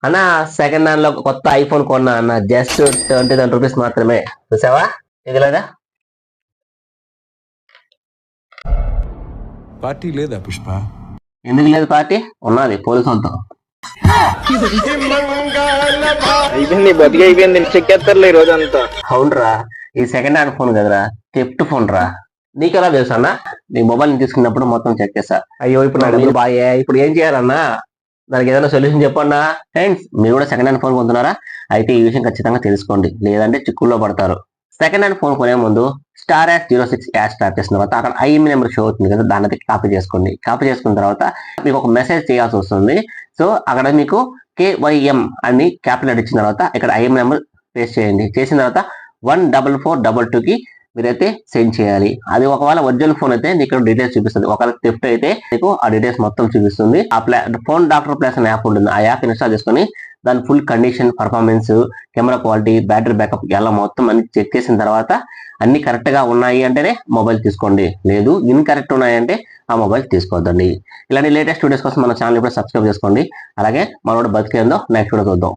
అన్న second hand లో కొత్త ఐఫోన్ కొన్నా అన్న, జస్ట్ 20,000 రూపీస్ మాత్రమే. చూసావా ఇదిలాగా? పార్టీ లేదా పుష్ప? ఎందుకు లేదు పార్టీ? ఉన్నది పోలీసు వాళ్ళతో. అయిపోయింది, బతికి అయిపోయింది, చెక్కేస్తారులే ఈ రోజు అంతా. అవునరా, ఈ సెకండ్ హ్యాండ్ ఫోన్ కదరా, థెఫ్ట్ ఫోన్ రా. నీకెలా తెలుసు అన్న? నీ మొబైల్ తీసుకున్నప్పుడు మొత్తం చెక్ చేస్తా. అయ్యో ఇప్పుడు నా డబ్బులు బాయే, ఇప్పుడు ఏం చేయాలన్నా? దానికి ఏదైనా సొల్యూషన్ చెప్పన్నా. ఫ్రెండ్స్, మీరు కూడా సెకండ్ హ్యాండ్ ఫోన్ కొంటున్నారా? అయితే ఈ విషయం ఖచ్చితంగా తెలుసుకోండి, లేదంటే చిక్కుల్లో పడతారు. సెకండ్ హ్యాండ్ ఫోన్ కొనే ముందు *06 యాష్ ట్యాప్ చేసిన తర్వాత అక్కడ ఐఎంఈ నెంబర్ షో అవుతుంది కదా, దాన్ని కాపీ చేసుకోండి. కాపీ చేసుకున్న తర్వాత మీకు ఒక మెసేజ్ చేయాల్సి వస్తుంది. సో అక్కడ మీకు KYM అని క్యాపిటల్ ఇచ్చిన తర్వాత ఇక్కడ ఐఎంఈ నెంబర్ పేస్ట్ చేయండి. చేసిన తర్వాత 14422కి మీరైతే సెండ్ చేయాలి. అది ఒకవేళ ఒరిజినల్ ఫోన్ అయితే నీకు డీటెయిల్స్ చూపిస్తుంది. ఒకవేళ థెఫ్ట్ అయితే మీకు ఆ డీటెయిల్స్ మొత్తం చూపిస్తుంది. ఆ ఫోన్ డాక్టర్ ప్లస్ అనే యాప్ ఉంటుంది. ఆ యాప్ ఇన్స్టాల్ చేసుకుని దాని full condition, performance, camera quality, battery backup ఎలా మొత్తం అన్ని చెక్ చేసిన తర్వాత అన్ని కరెక్ట్ గా ఉన్నాయి అంటేనే మొబైల్ తీసుకోండి. లేదు ఇన్కరెక్ట్ ఉన్నాయంటే ఆ మొబైల్ తీసుకోవద్దండి. ఇలాంటి లేటెస్ట్ వీడియోస్ కోసం మన ఛానల్ ఇప్పుడు సబ్స్క్రైబ్ చేసుకోండి. అలాగే మనోడు బతికేందో నెక్స్ట్ వీడియో చూద్దాం.